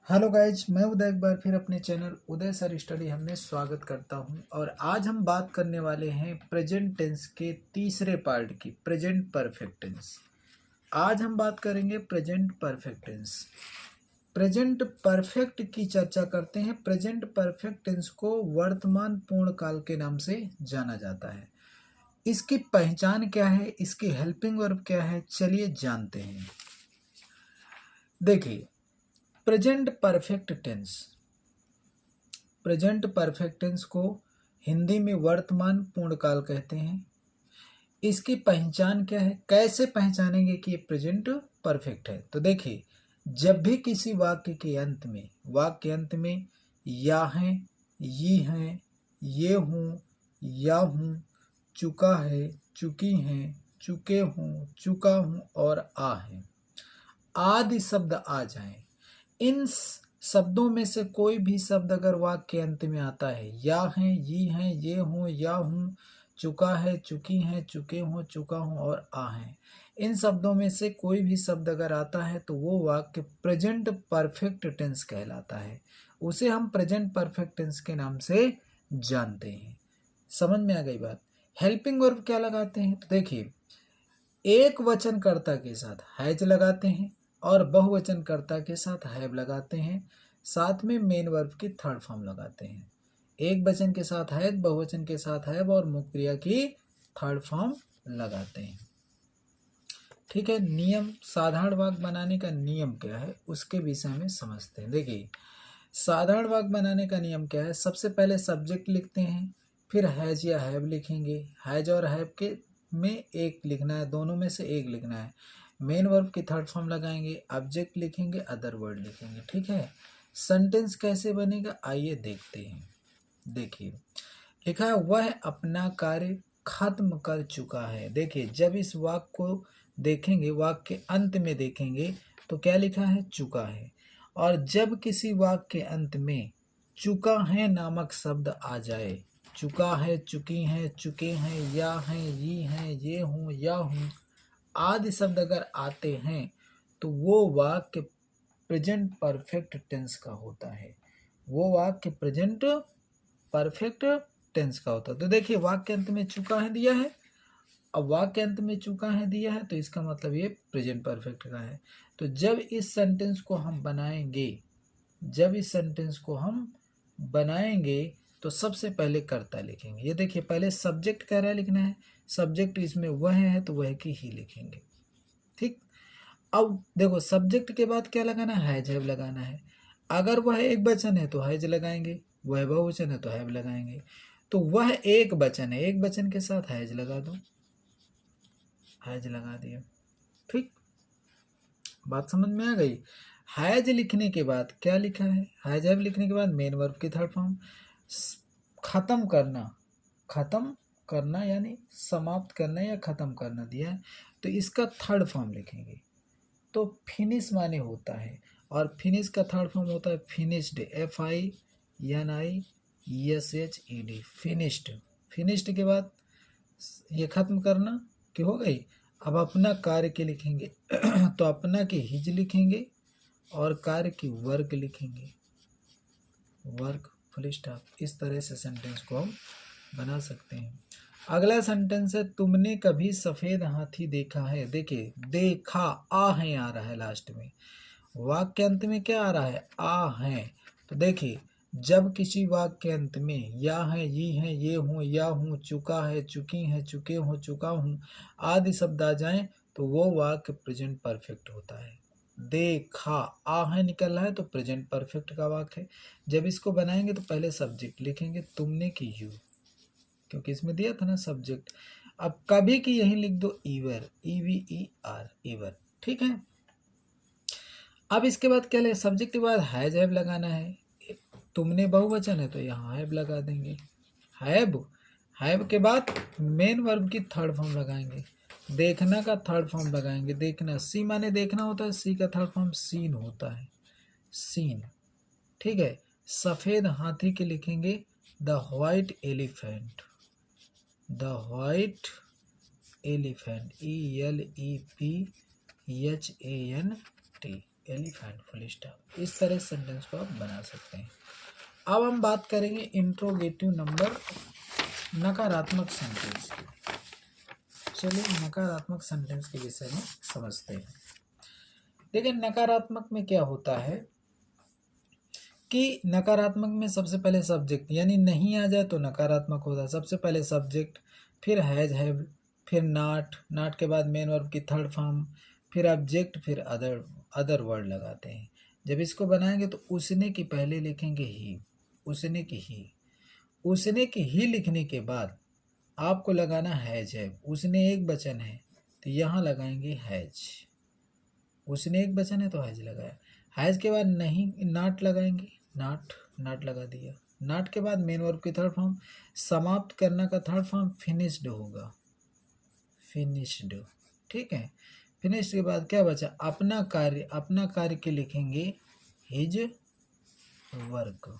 Hello guys, मैं उदय एक बार फिर अपने चैनल उदय सर स्टडी में स्वागत करता हूं। और आज हम बात करने वाले हैं प्रेजेंट टेंस के तीसरे पार्ट की, प्रेजेंट परफेक्ट टेंस। आज हम बात करेंगे present perfect tense. Present perfect की चर्चा करते हैं। प्रेजेंट परफेक्ट टेंस को वर्तमान पूर्ण काल के नाम से जाना जाता है। इसकी पहचान क्या है, इसकी हेल्पिंग वर्ब क्या है, चलिए जानते हैं। देखिए, present perfect tense, present perfect tense को हिंदी में वर्तमान पूर्ण काल कहते हैं। इसकी पहचान क्या है, कैसे पहचानेंगे कि ये प्रेजेंट परफेक्ट है? तो देखिए, जब भी किसी वाक्य के अंत में या हैं, ये हैं, ये हूँ, या हूँ, चुका है, चुकी हैं, चुके हूँ, चुका हूँ और आ है आदि शब्द आ जाएं, इन शब्दों में से कोई भी शब्द अगर वाक्य के अंत में आता है, या हैं, ये हूँ, या हूँ, चुका है, चुकी हैं, चुके हूँ, चुका हूँ और आ है, इन शब्दों में से कोई भी शब्द अगर आता है तो वो वाक्य प्रेजेंट परफेक्ट टेंस कहलाता है। उसे हम प्रेजेंट परफेक्ट टेंस के नाम से जानते हैं। समझ में आ गई बात? हेल्पिंग वर्ब क्या लगाते हैं? तो देखिए, एक वचनकर्ता के साथ हैज लगाते हैं और बहुवचनकर्ता के साथ हैव लगाते हैं। साथ में मेन वर्ब की थर्ड फॉर्म लगाते हैं। एक वचन के साथ हैज, बहुवचन के साथ हैव और मुख्य क्रिया की थर्ड फॉर्म लगाते हैं। ठीक है, नियम, साधारण वाक्य बनाने का नियम क्या है उसके विषय में समझते हैं। देखिए, साधारण वाक्य बनाने का नियम क्या है? सबसे पहले सब्जेक्ट लिखते हैं, फिर हैज या हैव लिखेंगे। हैज और हैव के में एक लिखना है, दोनों में से एक लिखना है। मेन वर्ब की थर्ड फॉर्म लगाएंगे, ऑब्जेक्ट लिखेंगे, अदर वर्ड लिखेंगे। ठीक है, सेंटेंस कैसे बनेगा आइए देखते हैं। देखिए, लिखा है वह अपना कार्य खत्म कर चुका है। देखिए, जब इस वाक्य को देखेंगे, वाक्य के अंत में देखेंगे तो क्या लिखा है? चुका है। और जब किसी वाक्य के अंत में चुका है नामक शब्द आ जाए, चुका है, चुकी हैं, चुके हैं, या हैं, ये हूँ, या हूँ आदि शब्द अगर आते हैं तो वो वाक्य प्रेजेंट परफेक्ट टेंस का होता है। वो वाक्य प्रेजेंट परफेक्ट टेंस का होता है। तो देखिए, वाक्य अंत में चुका है दिया है। अब वाक्य अंत में चुका है दिया है तो इसका मतलब ये प्रेजेंट परफेक्ट का है। तो जब इस सेंटेंस को हम बनाएंगे तो सबसे पहले कर्ता लिखेंगे। ये देखिए, पहले सब्जेक्ट कह रहा है लिखना है, सब्जेक्ट इसमें वह है तो वह की ही लिखेंगे। ठीक, अब देखो, सब्जेक्ट के बाद क्या लगाना है? हैज हैव लगाना है। अगर वह एक वचन है तो हैज लगाएंगे, वह बहुवचन है तो हैव लगाएंगे। तो वह एक वचन है, एक वचन के साथ हैज लगा दो, हैज लगा दिया। ठीक, बात समझ में आ गई? हैज लिखने के बाद क्या लिखा है? हैज हैव लिखने के बाद मेन वर्ब की थर्ड फॉर्म। खत्म करना, खत्म करना यानी समाप्त करना या खत्म करना दिया है तो इसका थर्ड फॉर्म लिखेंगे। तो फिनिश माने होता है, और फिनिश का थर्ड फॉर्म होता है फिनिश्ड, FINISHED, फिनिश्ड। फिनिश्ड के बाद ये खत्म करना की हो गई। अब अपना कार्य के लिखेंगे तो अपना की हिज लिखेंगे और कार्य की वर्क लिखेंगे, वर्क फुल स्टॉप। इस तरह से सेंटेंस को हम बना सकते हैं। अगला सेंटेंस है, तुमने कभी सफेद हाथी देखा है? देखिए, देखा आ है आ रहा है लास्ट में, वाक्य अंत में क्या आ रहा है? आ है। तो देखिए, जब किसी वाक्य के अंत में या है, ये हूँ, या हूँ, चुका है, चुकी हैं, चुके हूँ, चुका हूँ आदि शब्द आ जाएं तो वो वाक्य प्रेजेंट परफेक्ट होता है। देखा आ है निकल रहा है तो प्रेजेंट परफेक्ट का वाक्य है। जब इसको बनाएंगे तो पहले सब्जेक्ट लिखेंगे, तुमने की यू, क्योंकि इसमें दिया था ना सब्जेक्ट। अब कभी की यही लिख दो ईवर, EVER, ईवर। ठीक है, अब इसके बाद क्या ले? सब्जेक्ट के बाद हैज हैव लगाना है। तुमने बहुवचन है तो यहाँ हैव लगा देंगे, हैव। हैव के बाद मेन वर्ब की थर्ड फॉर्म लगाएंगे, देखना का थर्ड फॉर्म लगाएंगे। देखना, सी माने देखना होता है, सी का थर्ड फॉर्म सीन होता है, सीन। ठीक है, सफेद हाथी के लिखेंगे the white elephant, the white elephant, ELEPHANT। Elephant full stop. इस तरह सेंटेंस को आप बना सकते हैं। अब हम बात करेंगे इंट्रोगेटिव नंबर नकारात्मक सेंटेंस की। चलिए नकारात्मक सेंटेंस के विषय में समझते हैं। देखिए नकारात्मक में क्या होता है कि नकारात्मक में सबसे पहले सब्जेक्ट यानी नहीं आ जाए तो नकारात्मक होता है। सबसे पहले सब्जेक्ट, फिर हैव, फिर नाट के बाद मेन वर्ब की थर्ड फॉर्म, फिर ऑब्जेक्ट, फिर अदर वर्ड लगाते हैं। जब इसको बनाएंगे तो उसने की पहले लिखेंगे ही, उसने की ही। उसने की ही लिखने के बाद आपको लगाना हैज है। उसने एक वचन है तो यहाँ लगाएंगे हैज। उसने एक वचन है तो हैज लगाया। हैज के बाद नहीं नाट लगाएंगे, नाट लगा दिया। नाट के बाद मेन वर्ब की थर्ड फॉर्म, समाप्त करना का थर्ड फॉर्म फिनिश्ड होगा, फिनिश्ड। ठीक है, फिनिश्ड के बाद क्या बचा, अपना कार्य। अपना कार्य के लिखेंगे his work,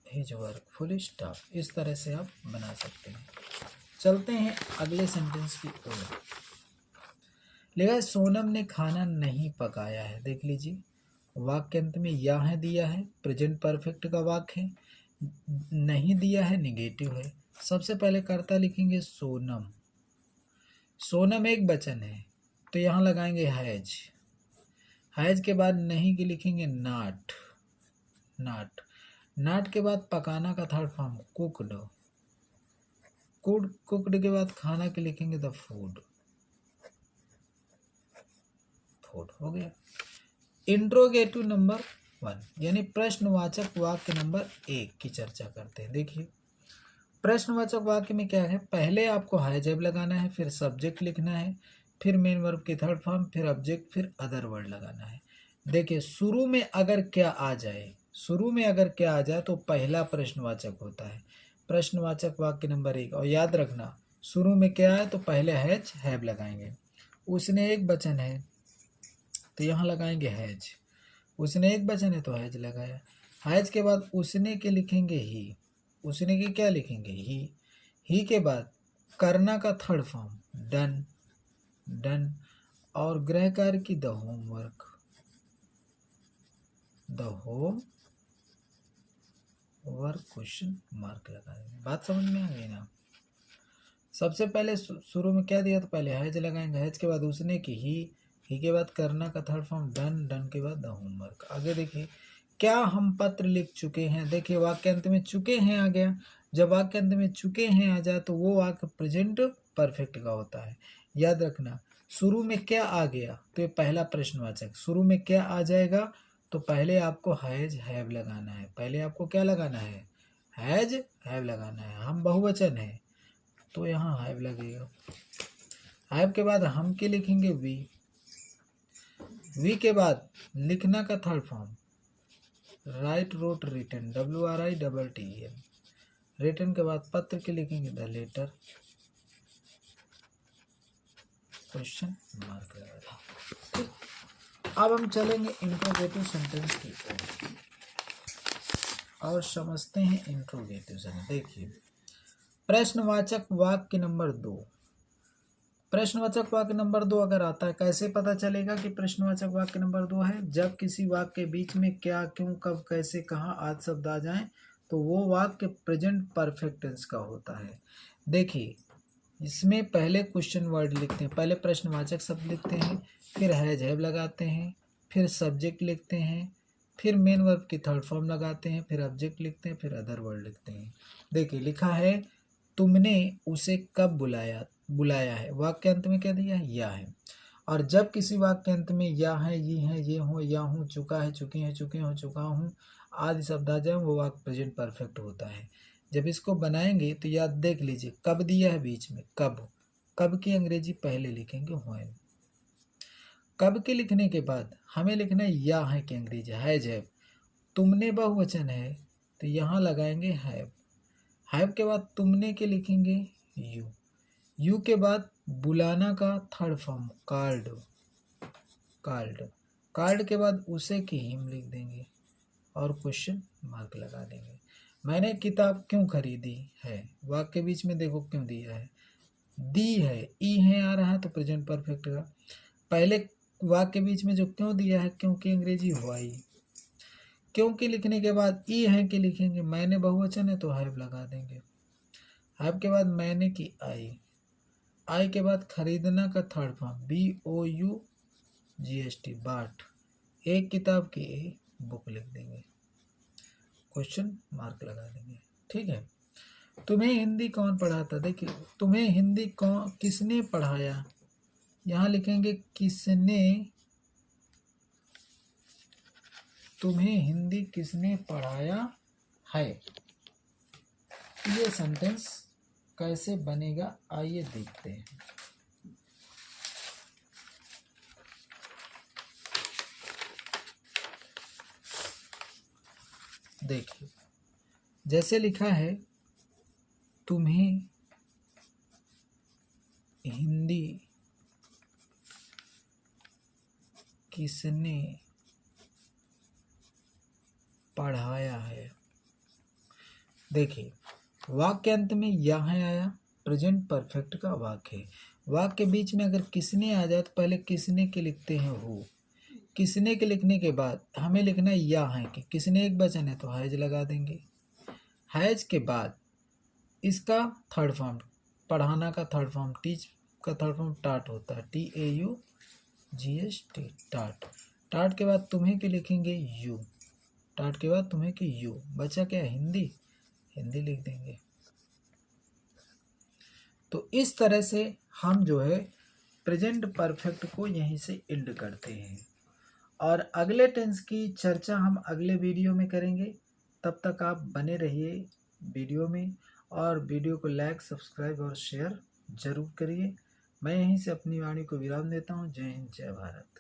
his work full stop. इस तरह से आप बना सकते हैं। चलते हैं अगले सेंटेंस की ओर। लिखा है सोनम ने खाना नहीं पकाया है। देख लीजिए वाक्य अंत में या है दिया है, प्रेजेंट परफेक्ट का वाक्य है। नहीं दिया है, निगेटिव है। सबसे पहले कर्ता लिखेंगे सोनम। सोनम एक वचन है तो यहाँ लगाएंगे हैज। हैज के बाद नहीं की लिखेंगे नाट। नाट के बाद पकाना का थर्ड फॉर्म कुकड। कुकड के बाद खाना के लिखेंगे द फूड हो गया। इंट्रोगेटिव नंबर 1 यानी प्रश्नवाचक वाक्य नंबर 1 की चर्चा करते हैं। देखिए प्रश्नवाचक वाक्य में क्या है, पहले आपको हैज हैव लगाना है, फिर सब्जेक्ट लिखना है, फिर मेन वर्ब की थर्ड फॉर्म, फिर ऑब्जेक्ट, फिर अदर वर्ड लगाना है। देखिए शुरू में अगर क्या आ जाए तो पहला प्रश्नवाचक होता है, प्रश्नवाचक वाक्य नंबर 1। और याद रखना शुरू में क्या है तो पहले हैज हैव लगाएंगे। उसने एक वचन है तो यहाँ लगाएंगे हैज। उसने एक वचन है तो हैज लगाया। हैज के बाद उसने के लिखेंगे ही। उसने के क्या लिखेंगे ही के बाद करना का थर्ड फॉर्म डन और गृह कार्य की द होमवर्क, क्वेश्चन मार्क लगा देंगे। बात समझ में आ गई ना। सबसे पहले शुरू में क्या दिया तो पहले हैज लगाएंगे, हैज के बाद उसने की ही के बाद करना का थर्ड फॉर्म डन के बाद द होमवर्क। आगे देखिए क्या हम पत्र लिख चुके हैं। देखिए वाक्यांत में चुके हैं आ गया। जब वाक्यांत में चुके हैं आ जाए तो वो वाक्य प्रेजेंट परफेक्ट का होता है। याद रखना शुरू में क्या आ गया तो ये पहला प्रश्नवाचक। शुरू में क्या आ जाएगा तो पहले आपको हैज हैव लगाना है। पहले आपको क्या लगाना है, हैज हैव लगाना है। हम बहुवचन है तो यहाँ हैव लगेगा। हैव के बाद हम के लिखेंगे वी के बाद लिखना का third form write wrote written WRITTEN। Written के बाद पत्र के लिखेंगे द लेटर, क्वेश्चन मार्क लगा। अब हम चलेंगे इंट्रोगेटिव सेंटेंस की ओर और समझते हैं इंट्रोगेटिव सेंटेंस। देखिए प्रश्नवाचक वाक्य नंबर 2। प्रश्नवाचक वाक्य नंबर 2 अगर आता है, कैसे पता चलेगा कि प्रश्नवाचक वाक्य नंबर 2 है, जब किसी वाक्य के बीच में क्या, क्यों, कब, कैसे, कहाँ आदि शब्द आ जाएं तो वो वाक्य प्रेजेंट परफेक्ट टेंस का होता है। देखिए इसमें पहले क्वेश्चन वर्ड लिखते हैं, पहले प्रश्नवाचक शब्द लिखते हैं, फिर हैज हैव लगाते हैं, फिर सब्जेक्ट लिखते हैं, फिर मेन वर्ब की थर्ड फॉर्म लगाते हैं, फिर ऑब्जेक्ट लिखते हैं, फिर अदर वर्ड लिखते हैं। देखिए लिखा है तुमने उसे कब बुलाया है। वाक्यांत में क्या दिया है, या है। और जब किसी वाक्यांत में या है, ये हो, या हूँ, चुका है, चुकी है, चुके हो, चुका हूँ आदि शब्द आ जाए वो वाक्य प्रेजेंट परफेक्ट होता है। जब इसको बनाएंगे तो याद देख लीजिए कब दिया है बीच में, कब की अंग्रेजी पहले लिखेंगे व्हेन। कब के लिखने के बाद हमें लिखना है या है की अंग्रेजी हैज हैव। तुमने बहुवचन है तो यहाँ लगाएंगे हैव के बाद तुमने के लिखेंगे यू के बाद बुलाना का थर्ड फॉर्म कार्ड के बाद उसे की हिम लिख देंगे और क्वेश्चन मार्क लगा देंगे। मैंने किताब क्यों खरीदी है, वाक्य के बीच में देखो क्यों दिया है, दी है, ई है आ रहा है तो प्रेजेंट परफेक्ट का। पहले वाक्य के बीच में जो क्यों दिया है, क्योंकि अंग्रेजी हुआ ही। क्योंकि लिखने के बाद ई है कि लिखेंगे, मैंने बहुवचन है तो हैव लगा देंगे। हैव के बाद मैंने की आई के बाद खरीदना का थर्ड फॉर्म BOUGHT बाट। एक किताब की बुक लिख देंगे, क्वेश्चन मार्क लगा देंगे। ठीक है। तुम्हें हिंदी कौन पढ़ाता, देखिए तुम्हें हिंदी कौन किसने पढ़ाया, यहाँ लिखेंगे किसने, तुम्हें हिंदी किसने पढ़ाया है। ये सेंटेंस कैसे बनेगा आइए देखते हैं। देखिए जैसे लिखा है, तुम्हें हिंदी किसने पढ़ाया है। देखिए वाक्य अंत में यहाँ आया, प्रेजेंट परफेक्ट का वाक्य है। वाक्य के बीच में अगर किसने आ जाए तो पहले किसने के लिखते हैं हो। किसने के लिखने के बाद हमें लिखना है या है कि किसने एक वचन है तो हैज लगा देंगे। हैज के बाद इसका थर्ड फॉर्म, पढ़ाना का थर्ड फॉर्म, टीच का थर्ड फॉर्म टाट होता है, TAUGHT टाट। टाट के बाद तुम्हें के लिखेंगे यू, टाट के बाद तुम्हें की यू, बचा क्या हिंदी, हिंदी लिख देंगे। तो इस तरह से हम जो है प्रेजेंट परफेक्ट को यहीं से एंड करते हैं और अगले टेंस की चर्चा हम अगले वीडियो में करेंगे। तब तक आप बने रहिए वीडियो में और वीडियो को लाइक, सब्सक्राइब और शेयर जरूर करिए। मैं यहीं से अपनी वाणी को विराम देता हूँ। जय हिंद, जय भारत।